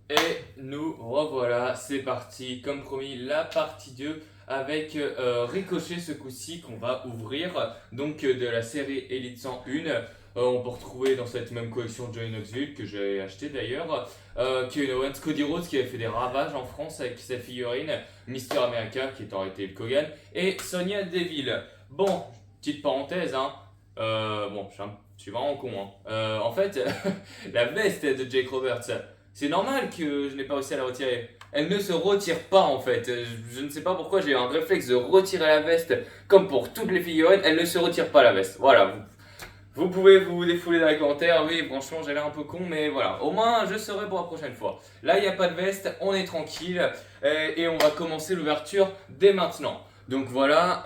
Et nous revoilà, c'est parti, comme promis, la partie 2 avec Ricochet ce coup-ci qu'on va ouvrir, donc de la série Elite 101. On peut retrouver dans cette même collection Johnny Knoxville que j'ai acheté d'ailleurs, Kevin Owens, Cody Rhodes qui avait fait des ravages en France avec sa figurine, Mister America qui aurait été le Kogan, et Sonya Deville. Bon, petite parenthèse, hein. Bon, je suis vraiment con, hein. En fait, la veste de Jake Roberts. C'est normal que je n'ai pas réussi à la retirer. Elle ne se retire pas en fait. Je ne sais pas pourquoi j'ai eu un réflexe de retirer la veste comme pour toutes les figurines. Elle ne se retire pas la veste. Voilà, vous pouvez vous défouler dans les commentaires. Oui, franchement, j'ai l'air un peu con, mais voilà. Au moins, je saurai pour la prochaine fois. Là, il n'y a pas de veste, on est tranquille. Et on va commencer l'ouverture dès maintenant. Donc voilà,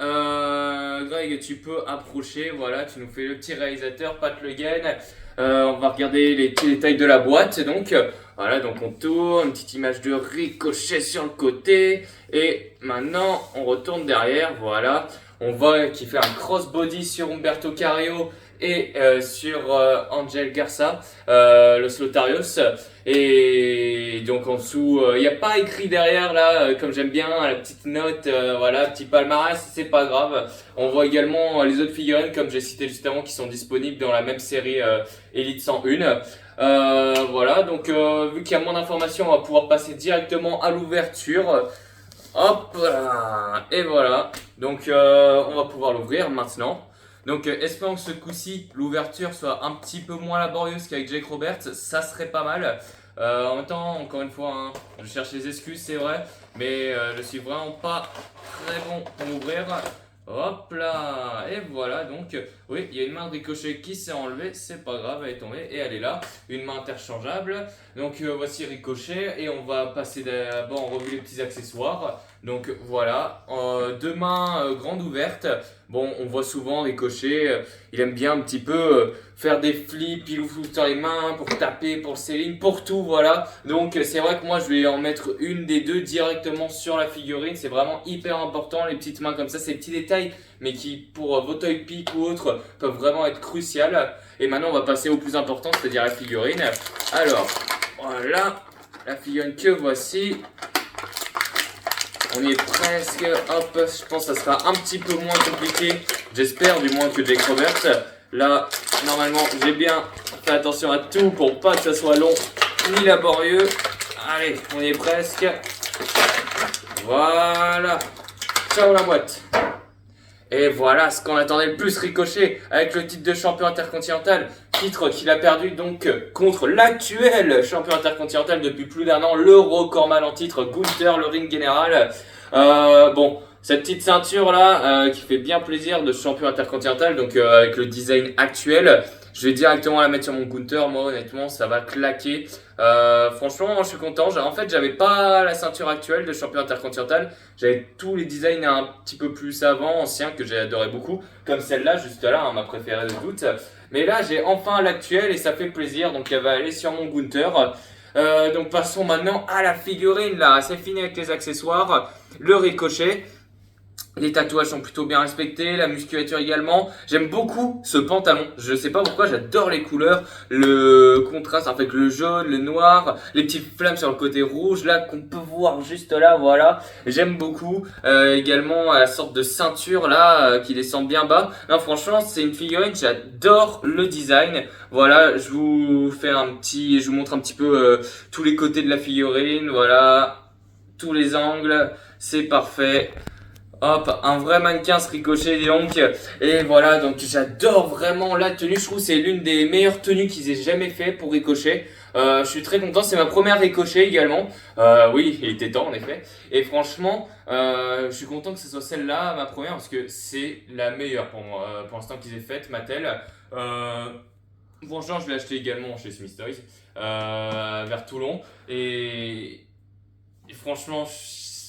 Greg, tu peux approcher. Voilà, tu nous fais le petit réalisateur, Pat Le Guen. On va regarder les petits détails de la boîte. Donc voilà, donc on tourne, une petite image de Ricochet sur le côté. Et maintenant, on retourne derrière. Voilà, on voit qu'il fait un crossbody sur Humberto Carrillo et sur Angel Garza, Los Lotarios. Et donc en dessous, il n'y a pas écrit derrière là, comme j'aime bien, la petite note, voilà, petit palmarès, c'est pas grave. On voit également les autres figurines, comme j'ai cité juste avant, qui sont disponibles dans la même série Elite 101. Voilà, donc vu qu'il y a moins d'informations, on va pouvoir passer directement à l'ouverture. Hop là, et voilà. Donc on va pouvoir l'ouvrir maintenant. Donc espérons que ce coup-ci, l'ouverture soit un petit peu moins laborieuse qu'avec Jake Roberts, ça serait pas mal. En même temps, encore une fois, hein, je cherche les excuses, c'est vrai, mais je suis vraiment pas très bon pour m'ouvrir. Hop là, et voilà, donc oui, il y a une main de Ricochet qui s'est enlevée, c'est pas grave, elle est tombée et elle est là, une main interchangeable. Donc voici Ricochet et on va passer d'abord en revue les petits accessoires. Donc voilà, deux mains grandes ouvertes. Bon, on voit souvent Ricochet, il aime bien un petit peu faire des flips, il ouvre sur les mains pour taper, pour le selling, pour tout, voilà. Donc c'est vrai que moi je vais en mettre une des deux directement sur la figurine, c'est vraiment hyper important, les petites mains comme ça, ces petits détails, mais qui pour votre œil pique ou autre peuvent vraiment être cruciales. Et maintenant on va passer au plus important, c'est-à-dire la figurine. Alors, voilà, la figurine que voici. On y est presque, hop, je pense que ça sera un petit peu moins compliqué, j'espère du moins que Jake Roberts. Là, normalement, j'ai bien fait attention à tout pour pas que ça soit long ni laborieux. Allez, on y est presque. Voilà, ciao la boîte. Et voilà ce qu'on attendait le plus, Ricochet avec le titre de champion intercontinental, titre qu'il a perdu donc contre l'actuel champion intercontinental depuis plus d'un an, le recordman en titre, Gunther, le ring général. Bon, cette petite ceinture là qui fait bien plaisir de champion intercontinental, donc avec le design actuel. Je vais directement la mettre sur mon Gunther, moi honnêtement ça va claquer. Franchement, je suis content. En fait, j'avais pas la ceinture actuelle de champion intercontinental. J'avais tous les designs un petit peu plus avant, anciens, que j'adorais beaucoup. Comme celle-là, juste là, hein, ma préférée de doute. Mais là, j'ai enfin l'actuelle et ça fait plaisir. Donc, elle va aller sur mon Gunther. Donc, passons maintenant à la figurine. Là, c'est fini avec les accessoires. Le Ricochet. Les tatouages sont plutôt bien respectés, la musculature également. J'aime beaucoup ce pantalon. Je sais pas pourquoi, j'adore les couleurs, le contraste avec le jaune, le noir, les petites flammes sur le côté rouge là qu'on peut voir juste là, voilà. J'aime beaucoup. Également la sorte de ceinture là qui descend bien bas. Non, franchement, c'est une figurine, j'adore le design. Voilà, je vous montre un petit peu tous les côtés de la figurine, voilà, tous les angles, c'est parfait. Hop, un vrai mannequin ce Ricochet donc. Et voilà, donc j'adore vraiment la tenue. Je trouve que c'est l'une des meilleures tenues qu'ils aient jamais fait pour Ricochet. Je suis très content, c'est ma première Ricochet également. Oui, il était temps en effet. Et franchement, je suis content que ce soit celle-là, ma première, parce que c'est la meilleure pour moi, pour l'instant qu'ils aient faite, Mattel. Franchement, je l'ai acheté également chez Smith Toys, vers Toulon. Et franchement,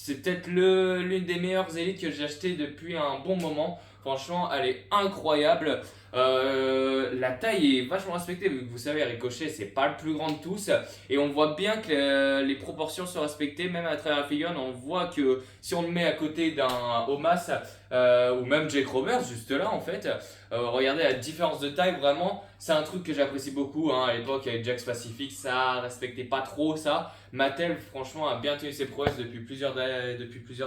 c'est peut-être l'une des meilleures élites que j'ai achetées depuis un bon moment. Franchement, elle est incroyable. La taille est vachement respectée, vu que vous savez, Ricochet, c'est pas le plus grand de tous. Et on voit bien que les proportions sont respectées, même à travers la figurine. On voit que si on le met à côté d'un Omas ou même Jake Roberts, juste là en fait, regardez la différence de taille, vraiment, c'est un truc que j'apprécie beaucoup. Hein. À l'époque, avec Jax Pacific, ça respectait pas trop ça. Mattel, franchement, a bien tenu ses prouesses depuis plusieurs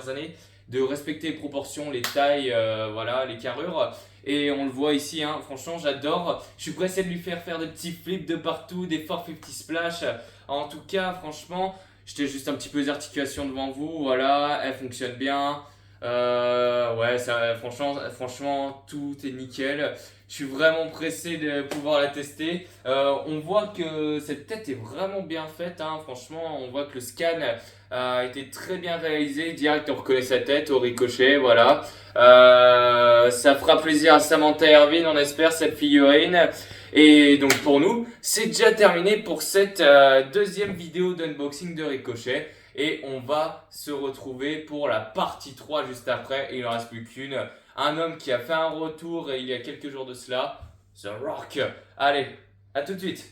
années de respecter les proportions, les tailles, voilà, les carrures. Et on le voit ici, hein, franchement, j'adore. Je suis pressé de lui faire des petits flips de partout, des 450 splash. En tout cas, franchement, j'étais juste un petit peu les articulations devant vous. Voilà, elle fonctionne bien. Ouais, ça, franchement, tout est nickel. Je suis vraiment pressé de pouvoir la tester. On voit que cette tête est vraiment bien faite. Hein. Franchement, on voit que le scan a été très bien réalisé. Direct, on reconnaît sa tête au Ricochet. Voilà. Ça fera plaisir à Samantha Irvin, on espère, cette figurine. Et donc pour nous, c'est déjà terminé pour cette deuxième vidéo d'unboxing de Ricochet. Et on va se retrouver pour la partie 3 juste après. Et il n'en reste plus qu'une. Un homme qui a fait un retour il y a quelques jours de cela, The Rock. Allez, à tout de suite.